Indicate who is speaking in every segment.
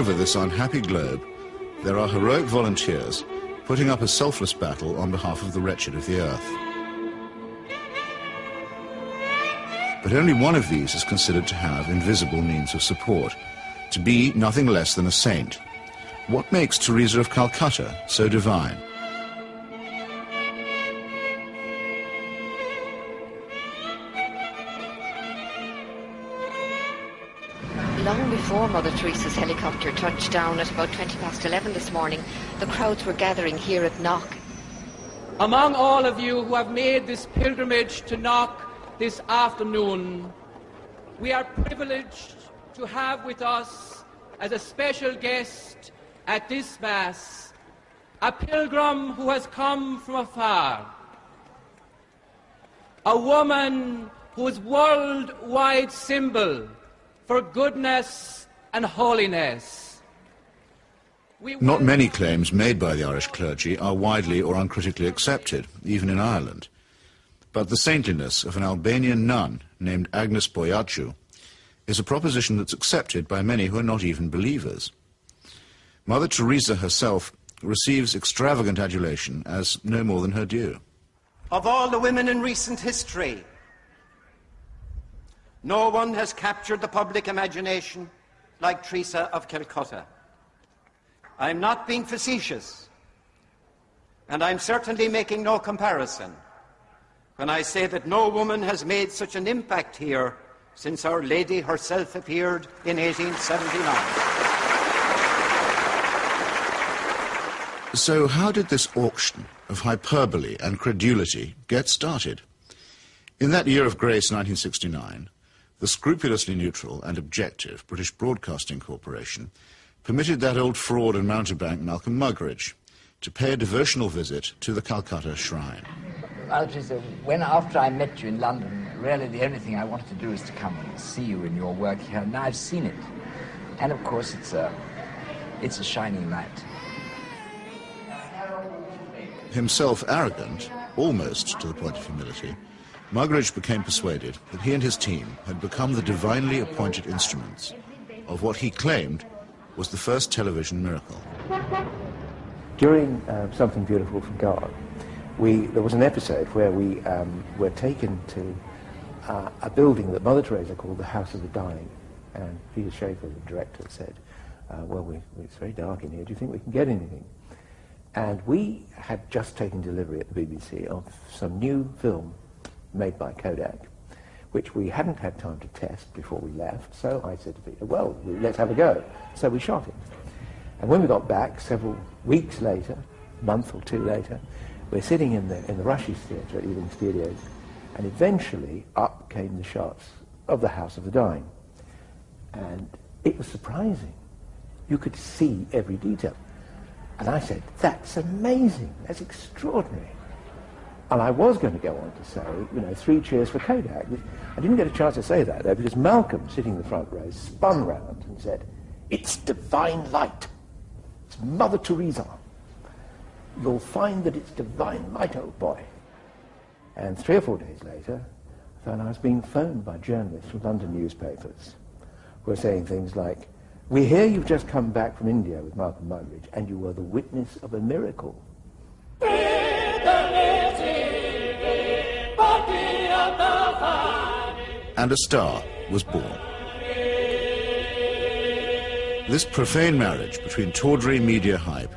Speaker 1: over this unhappy globe, there are heroic volunteers putting up a selfless battle on behalf of the wretched of the earth. But only one of these is considered to have invisible means of support, to be nothing less than a saint. What makes Teresa of Calcutta so divine?
Speaker 2: Long before Mother Teresa's helicopter touched down at about 11:20 this morning, the crowds were gathering here at Knock.
Speaker 3: Among all of you who have made this pilgrimage to Knock this afternoon, we are privileged to have with us as a special guest at this Mass a pilgrim who has come from afar, a woman whose worldwide symbol for goodness and holiness.
Speaker 1: Not many claims made by the Irish clergy are widely or uncritically accepted, even in Ireland. But the saintliness of an Albanian nun named Agnes Boiaciu is a proposition that's accepted by many who are not even believers. Mother Teresa herself receives extravagant adulation as no more than her due.
Speaker 4: Of all the women in recent history, no one has captured the public imagination like Teresa of Calcutta. I'm not being facetious, and I'm certainly making no comparison when I say that no woman has made such an impact here since Our Lady herself appeared in 1879.
Speaker 1: So how did this auction of hyperbole and credulity get started? In that year of grace, 1969, the scrupulously neutral and objective British Broadcasting Corporation permitted that old fraud and mountebank Malcolm Muggeridge to pay a devotional visit to the Calcutta Shrine.
Speaker 5: When after I met you in London, really the only thing I wanted to do is to come and see you in your work here. Now I've seen it, and of course it's a shining light.
Speaker 1: Himself arrogant, almost to the point of humility, Muggeridge became persuaded that he and his team had become the divinely appointed instruments of what he claimed was the first television miracle.
Speaker 6: During Something Beautiful from God, there was an episode where we were taken to a building that Mother Teresa called the House of the Dying, and Peter Schaefer, the director, said, it's very dark in here, do you think we can get anything? And we had just taken delivery at the BBC of some new film made by Kodak, which we hadn't had time to test before we left, so I said to Peter, well, let's have a go. So we shot it. And when we got back, several weeks later, a month or two later, we're sitting in the Rushes Theatre at Ealing Studios, and eventually up came the shots of the House of the Dying. And it was surprising. You could see every detail. And I said, that's amazing, that's extraordinary. And I was going to go on to say, 3 cheers for Kodak. I didn't get a chance to say that, though, because Malcolm, sitting in the front row, spun round and said, it's divine light. It's Mother Teresa. You'll find that it's divine light, old boy. And 3 or 4 days later, I found I was being phoned by journalists from London newspapers who were saying things like, we hear you've just come back from India with Malcolm Muggeridge, and you were the witness of a miracle.
Speaker 1: And a star was born. This profane marriage between tawdry media hype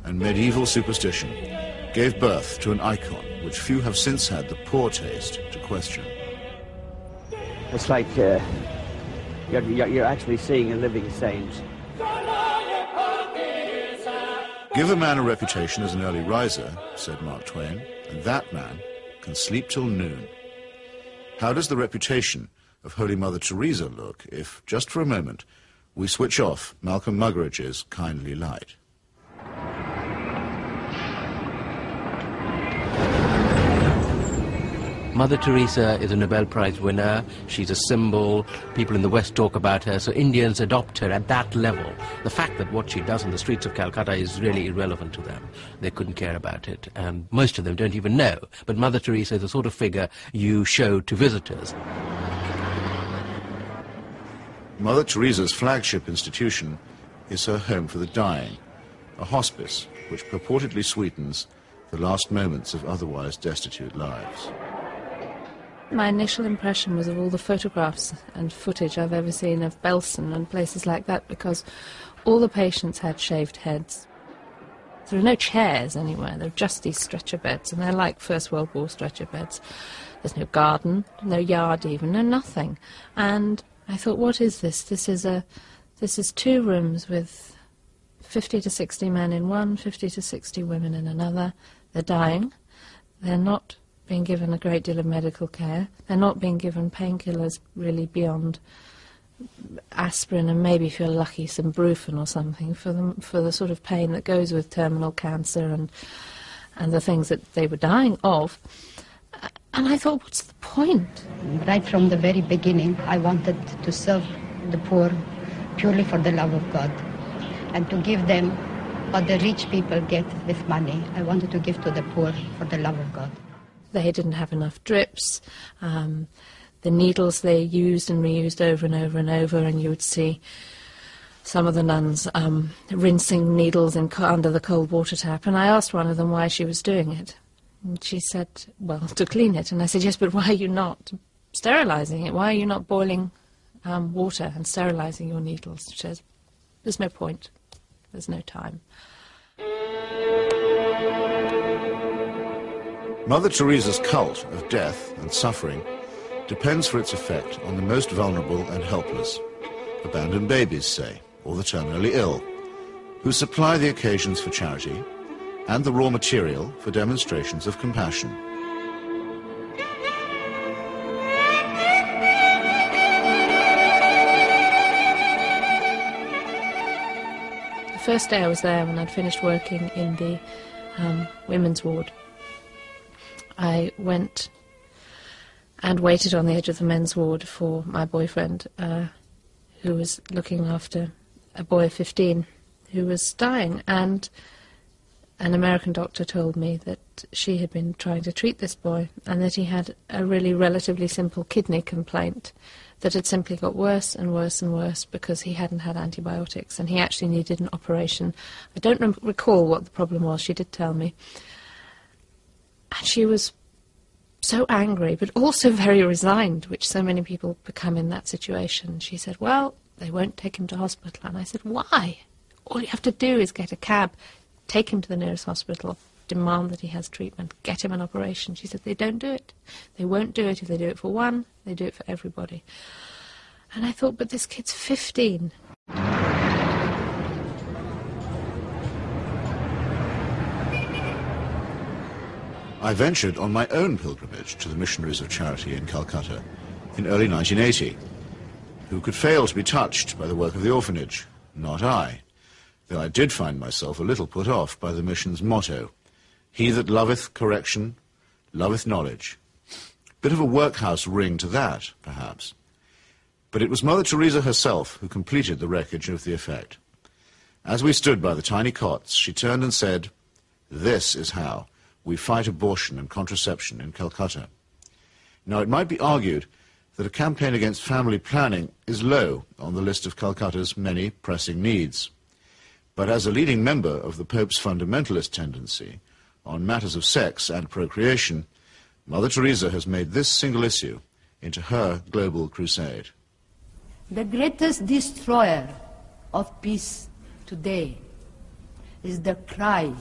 Speaker 1: and medieval superstition gave birth to an icon which few have since had the poor taste to question.
Speaker 7: It's like you're actually seeing a living saint.
Speaker 1: Give a man a reputation as an early riser, said Mark Twain, and that man can sleep till noon. How does the reputation of Holy Mother Teresa look if, just for a moment, we switch off Malcolm Muggeridge's kindly light?
Speaker 8: Mother Teresa is a Nobel Prize winner. She's a symbol. People in the West talk about her, so Indians adopt her at that level. The fact that what she does on the streets of Calcutta is really irrelevant to them. They couldn't care about it, and most of them don't even know. But Mother Teresa is the sort of figure you show to visitors.
Speaker 1: Mother Teresa's flagship institution is her home for the dying, a hospice which purportedly sweetens the last moments of otherwise destitute lives.
Speaker 9: My initial impression was of all the photographs and footage I've ever seen of Belsen and places like that, because all the patients had shaved heads. There are no chairs anywhere, there are just these stretcher beds, and they're like First World War stretcher beds. There's no garden, no yard even, no nothing. And I thought, what is this? This is 2 rooms with 50 to 60 men in one, 50 to 60 women in another. They're dying. They're not being given a great deal of medical care. They're not being given painkillers really beyond aspirin and maybe, if you're lucky, some Brufen or something for the sort of pain that goes with terminal cancer and the things that they were dying of. And I thought, what's the point?
Speaker 10: Right from the very beginning, I wanted to serve the poor purely for the love of God and to give them what the rich people get with money. I wanted to give to the poor for the love of God.
Speaker 9: They didn't have enough drips. The needles they used and reused over and over and over, and you would see some of the nuns rinsing needles under the cold water tap. And I asked one of them why she was doing it. And she said, well, to clean it. And I said, yes, but why are you not sterilising it? Why are you not boiling water and sterilising your needles? She says, there's no point. There's no time.
Speaker 1: Mother Teresa's cult of death and suffering depends for its effect on the most vulnerable and helpless, abandoned babies, say, or the terminally ill, who supply the occasions for charity and the raw material for demonstrations of compassion.
Speaker 9: The first day I was there, when I'd finished working in the women's ward, I went and waited on the edge of the men's ward for my boyfriend, who was looking after a boy of 15 who was dying. And an American doctor told me that she had been trying to treat this boy and that he had a really relatively simple kidney complaint that had simply got worse and worse and worse because he hadn't had antibiotics, and he actually needed an operation. I don't recall what the problem was. She did tell me. And she was so angry, but also very resigned, which so many people become in that situation. She said, well, they won't take him to hospital. And I said, why? All you have to do is get a cab, take him to the nearest hospital, demand that he has treatment, get him an operation. She said, they don't do it. They won't do it. If they do it for one, they do it for everybody. And I thought, but this kid's 15.
Speaker 1: I ventured on my own pilgrimage to the missionaries of charity in Calcutta in early 1980. Who could fail to be touched by the work of the orphanage? Not I, though I did find myself a little put off by the mission's motto, he that loveth correction, loveth knowledge. Bit of a workhouse ring to that, perhaps. But it was Mother Teresa herself who completed the wreckage of the effect. As we stood by the tiny cots, she turned and said, this is how we fight abortion and contraception in Calcutta. Now, it might be argued that a campaign against family planning is low on the list of Calcutta's many pressing needs. But as a leading member of the Pope's fundamentalist tendency on matters of sex and procreation, Mother Teresa has made this single issue into her global crusade.
Speaker 10: The greatest destroyer of peace today is the cry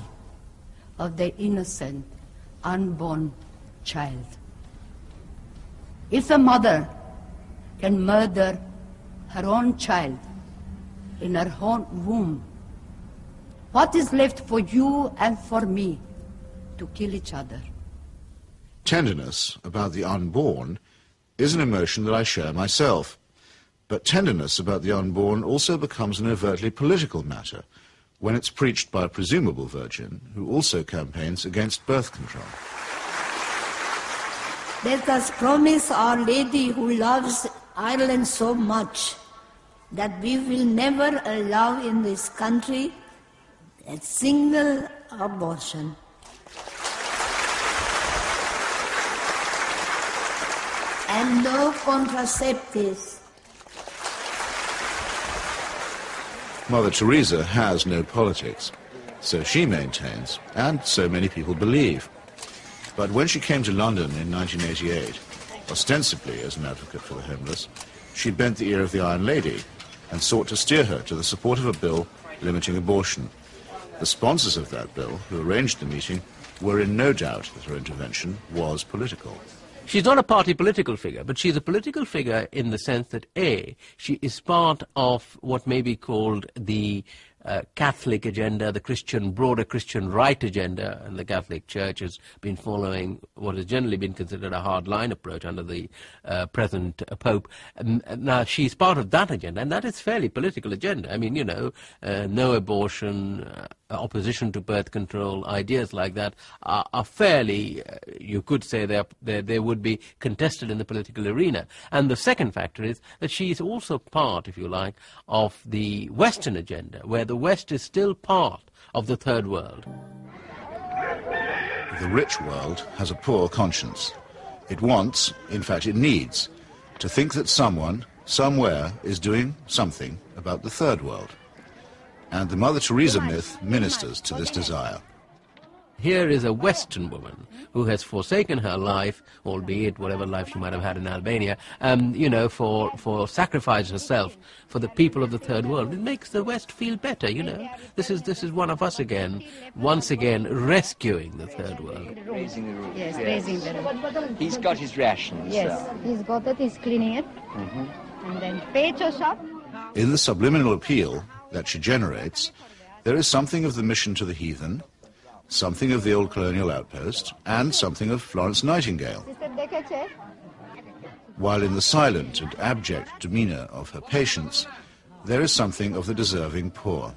Speaker 10: of the innocent, unborn child. If a mother can murder her own child in her own womb, what is left for you and for me to kill each other?
Speaker 1: Tenderness about the unborn is an emotion that I share myself. But tenderness about the unborn also becomes an overtly political matter when it's preached by a presumable virgin who also campaigns against birth control.
Speaker 11: Let us promise Our Lady, who loves Ireland so much, that we will never allow in this country a single abortion. And no contraceptives.
Speaker 1: Mother Teresa has no politics, so she maintains, and so many people believe. But when she came to London in 1988, ostensibly as an advocate for the homeless, she bent the ear of the Iron Lady and sought to steer her to the support of a bill limiting abortion. The sponsors of that bill, who arranged the meeting, were in no doubt that her intervention was political.
Speaker 8: She's not a party political figure, but she's a political figure in the sense that, A, she is part of what may be called the Catholic agenda, the broader Christian right agenda, and the Catholic Church has been following what has generally been considered a hard-line approach under the present Pope. Now, she's part of that agenda, and that is fairly political agenda. I mean, you know, no abortion, opposition to birth control, ideas like that are fairly, you could say they would be contested in the political arena. And the second factor is that she is also part, if you like, of the Western agenda, where the West is still part of the third world.
Speaker 1: The rich world has a poor conscience. It wants, in fact it needs, to think that someone, somewhere, is doing something about the third world. And the Mother Teresa myth ministers to this desire.
Speaker 8: Here is a Western woman who has forsaken her life, albeit whatever life she might have had in Albania, you know, for sacrifice herself for the people of the third world. It makes the West feel better, you know. This is one of us again, once again rescuing the third world.
Speaker 12: Raising the roof.
Speaker 13: Yes, raising the roof.
Speaker 12: He's got his rations.
Speaker 13: Yes, he's got it, he's cleaning it. And then pecho shop.
Speaker 1: In the subliminal appeal that she generates, there is something of the mission to the heathen, something of the old colonial outpost, and something of Florence Nightingale. While in the silent and abject demeanour of her patients, there is something of the deserving poor.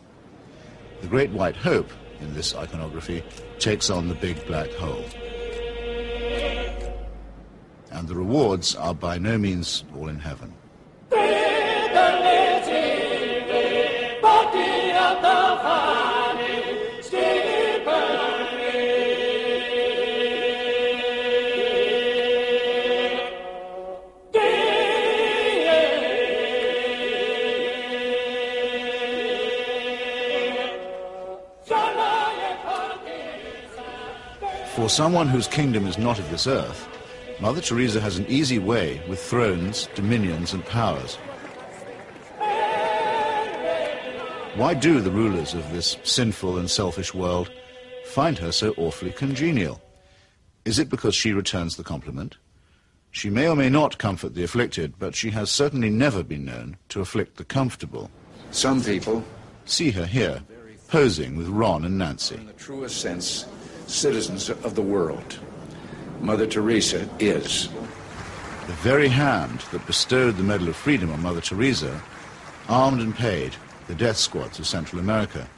Speaker 1: The Great White Hope, in this iconography, takes on the big black hole. And the rewards are by no means all in heaven. For someone whose kingdom is not of this earth, Mother Teresa has an easy way with thrones, dominions, and powers. Why do the rulers of this sinful and selfish world find her so awfully congenial? Is it because she returns the compliment? She may or may not comfort the afflicted, but she has certainly never been known to afflict the comfortable.
Speaker 14: Some people
Speaker 1: see her here, posing with Ron and Nancy.
Speaker 14: In the truest sense, citizens of the world. Mother Teresa is.
Speaker 1: The very hand that bestowed the Medal of Freedom on Mother Teresa armed and paid the death squads of Central America.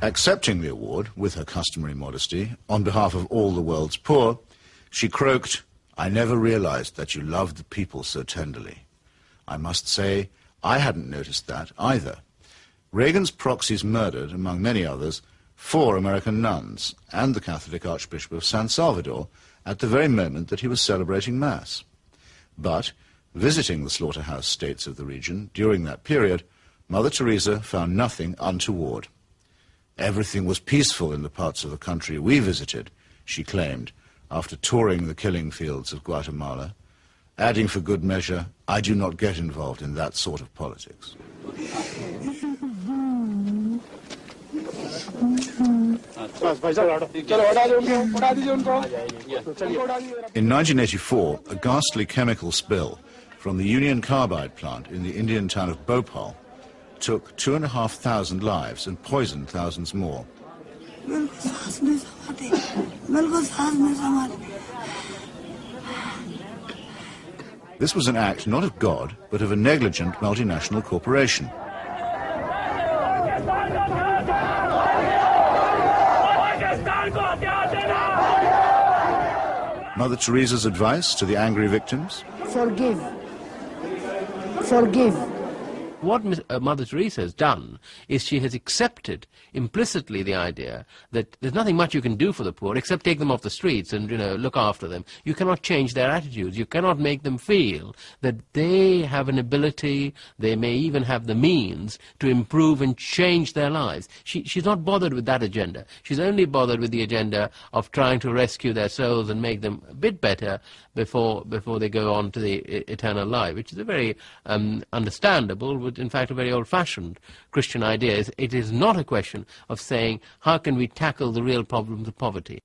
Speaker 1: Accepting the award, with her customary modesty, on behalf of all the world's poor, she croaked, "I never realized that you loved the people so tenderly." I must say, I hadn't noticed that either. Reagan's proxies murdered, among many others, 4 American nuns and the Catholic Archbishop of San Salvador at the very moment that he was celebrating Mass. But, visiting the slaughterhouse states of the region during that period, Mother Teresa found nothing untoward. Everything was peaceful in the parts of the country we visited, she claimed, after touring the killing fields of Guatemala, adding for good measure, "I do not get involved in that sort of politics." In 1984, a ghastly chemical spill from the Union Carbide plant in the Indian town of Bhopal took 2,500 lives and poisoned thousands more. This was an act not of God, but of a negligent multinational corporation. Mother Teresa's advice to the angry victims?
Speaker 11: Forgive. Forgive.
Speaker 8: what Mother Teresa has done is she has accepted implicitly the idea that there's nothing much you can do for the poor except take them off the streets and, look after them. You cannot change their attitudes. You cannot make them feel that they have an ability, they may even have the means to improve and change their lives. She's not bothered with that agenda. She's only bothered with the agenda of trying to rescue their souls and make them a bit better before they go on to the eternal life, which is a very understandable, but in fact a very old-fashioned Christian idea. It is not a question of saying, how can we tackle the real problems of poverty?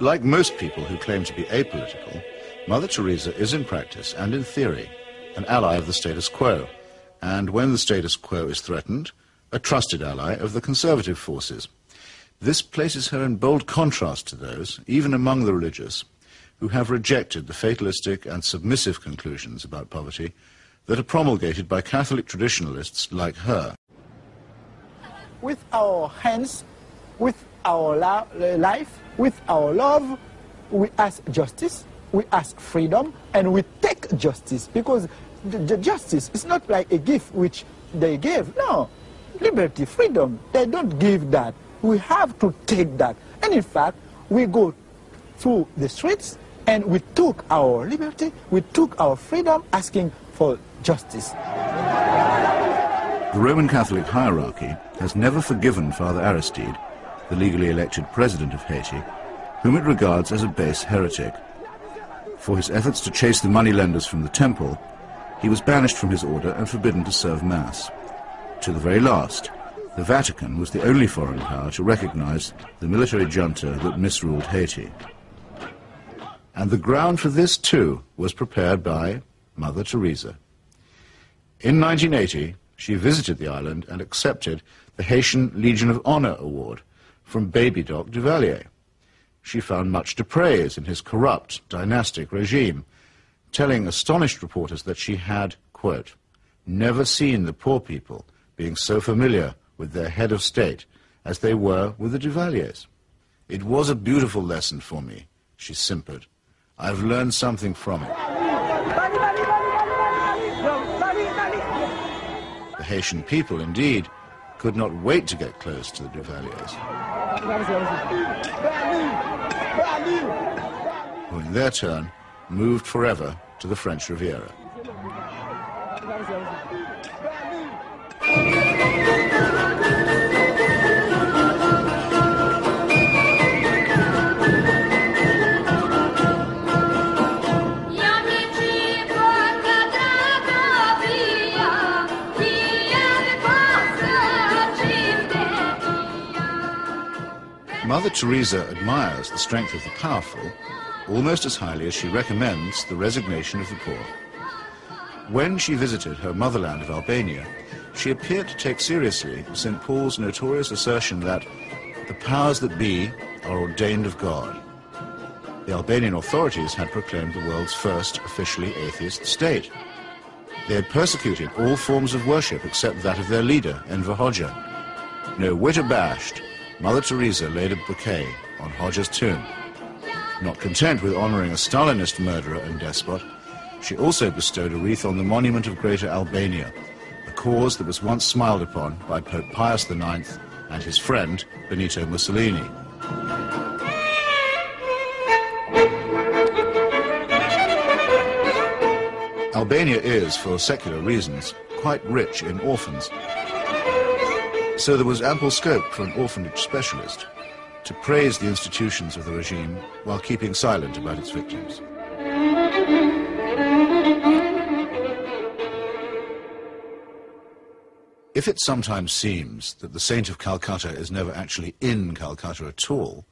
Speaker 1: Like most people who claim to be apolitical, Mother Teresa is in practice and in theory an ally of the status quo, and when the status quo is threatened, a trusted ally of the conservative forces. This places her in bold contrast to those, even among the religious, who have rejected the fatalistic and submissive conclusions about poverty that are promulgated by Catholic traditionalists like her.
Speaker 12: With our hands, with our life, with our love, we ask justice, we ask freedom, and we take justice, because the justice is not like a gift which they gave. No, liberty, freedom, they don't give that. We have to take that. And in fact, we go through the streets and we took our liberty, we took our freedom, asking for justice.
Speaker 1: The Roman Catholic hierarchy has never forgiven Father Aristide, the legally elected president of Haiti, whom it regards as a base heretic. For his efforts to chase the moneylenders from the temple, he was banished from his order and forbidden to serve Mass. To the very last, the Vatican was the only foreign power to recognize the military junta that misruled Haiti. And the ground for this, too, was prepared by Mother Teresa. In 1980, she visited the island and accepted the Haitian Legion of Honor Award from Baby Doc Duvalier. She found much to praise in his corrupt, dynastic regime, telling astonished reporters that she had, quote, never seen the poor people being so familiar with their head of state as they were with the Duvaliers. It was a beautiful lesson for me, she simpered. I've learned something from it. The Haitian people, indeed, could not wait to get close to the Duvaliers, who in their turn moved forever to the French Riviera. Mother Teresa admires the strength of the powerful almost as highly as she recommends the resignation of the poor. When she visited her motherland of Albania, she appeared to take seriously St. Paul's notorious assertion that the powers that be are ordained of God. The Albanian authorities had proclaimed the world's first officially atheist state. They had persecuted all forms of worship except that of their leader, Enver Hoxha. No whit abashed, Mother Teresa laid a bouquet on Hoxha's tomb. Not content with honoring a Stalinist murderer and despot, she also bestowed a wreath on the monument of Greater Albania, a cause that was once smiled upon by Pope Pius IX and his friend Benito Mussolini. Albania is, for secular reasons, quite rich in orphans. So there was ample scope for an orphanage specialist to praise the institutions of the regime while keeping silent about its victims. If it sometimes seems that the Saint of Calcutta is never actually in Calcutta at all,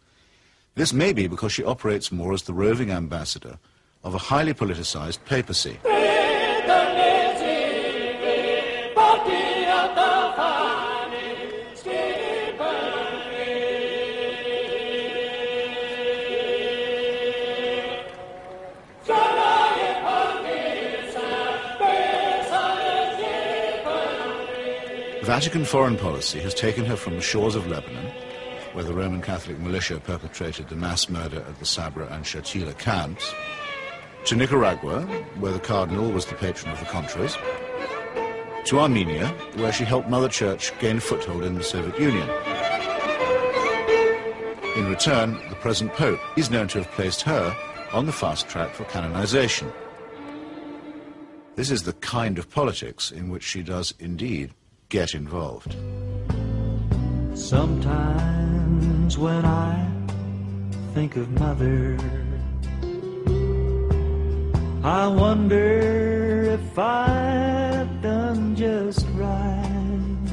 Speaker 1: this may be because she operates more as the roving ambassador of a highly politicized papacy. The Vatican foreign policy has taken her from the shores of Lebanon, where the Roman Catholic militia perpetrated the mass murder at the Sabra and Shatila camps, to Nicaragua, where the Cardinal was the patron of the Contras, to Armenia, where she helped Mother Church gain a foothold in the Soviet Union. In return, the present Pope is known to have placed her on the fast track for canonization. This is the kind of politics in which she does indeed get involved.
Speaker 15: Sometimes when I think of Mother, I wonder if I've done just right.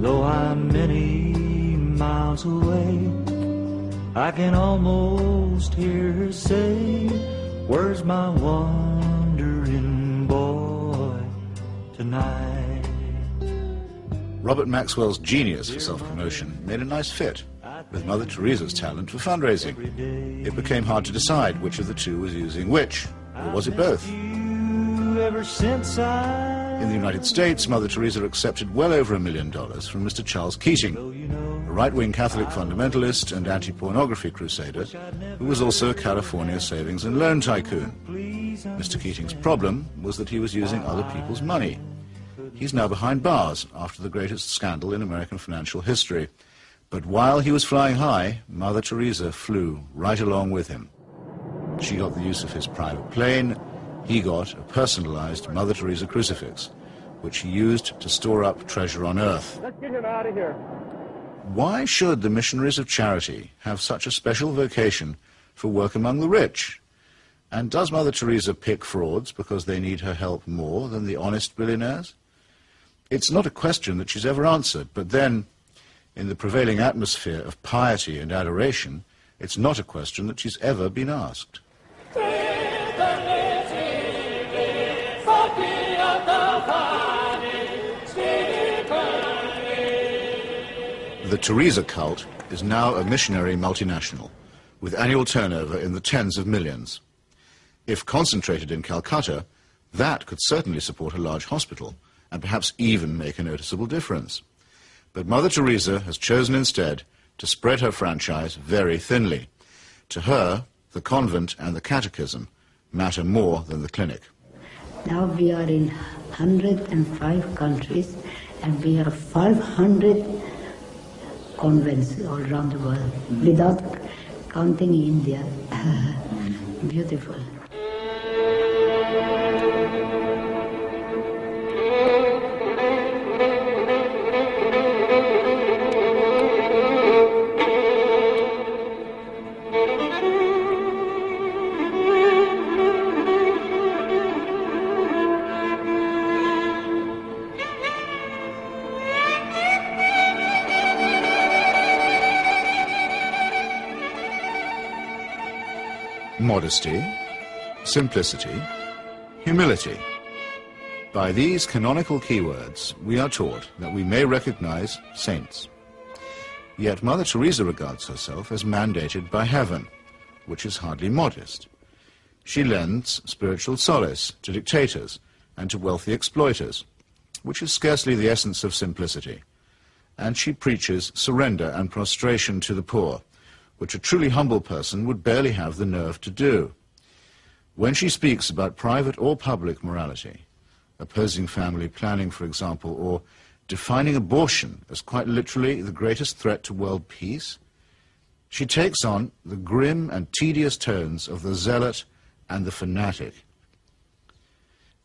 Speaker 15: Though I'm many miles away, I can almost hear her say, "Where's my wandering boy tonight?"
Speaker 1: Robert Maxwell's genius for self-promotion made a nice fit with Mother Teresa's talent for fundraising. It became hard to decide which of the two was using which, or was it both? In the United States, Mother Teresa accepted well over $1 million from Mr. Charles Keating, a right-wing Catholic fundamentalist and anti-pornography crusader who was also a California savings and loan tycoon. Mr. Keating's problem was that he was using other people's money. He's now behind bars after the greatest scandal in American financial history. But while he was flying high, Mother Teresa flew right along with him. She got the use of his private plane. He got a personalized Mother Teresa crucifix, which he used to store up treasure on earth.
Speaker 16: Let's get him out of here.
Speaker 1: Why should the missionaries of charity have such a special vocation for work among the rich? And does Mother Teresa pick frauds because they need her help more than the honest billionaires? It's not a question that she's ever answered, but then, in the prevailing atmosphere of piety and adoration, it's not a question that she's ever been asked. The Teresa cult is now a missionary multinational, with annual turnover in the tens of millions. If concentrated in Calcutta, that could certainly support a large hospital, and perhaps even make a noticeable difference. But Mother Teresa has chosen instead to spread her franchise very thinly. To her, the convent and the catechism matter more than the clinic.
Speaker 11: Now we are in 105 countries and we have 500 convents all around the world, without counting India. Beautiful.
Speaker 1: Modesty, simplicity, humility. By these canonical keywords, we are taught that we may recognize saints. Yet Mother Teresa regards herself as mandated by heaven, which is hardly modest. She lends spiritual solace to dictators and to wealthy exploiters, which is scarcely the essence of simplicity. And she preaches surrender and prostration to the poor, which a truly humble person would barely have the nerve to do. When she speaks about private or public morality, opposing family planning, for example, or defining abortion as quite literally the greatest threat to world peace, she takes on the grim and tedious tones of the zealot and the fanatic.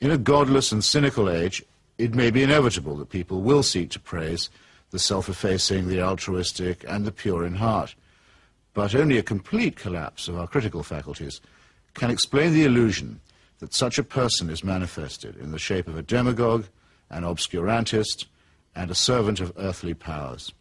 Speaker 1: In a godless and cynical age, it may be inevitable that people will seek to praise the self-effacing, the altruistic, and the pure in heart. But only a complete collapse of our critical faculties can explain the illusion that such a person is manifested in the shape of a demagogue, an obscurantist, and a servant of earthly powers.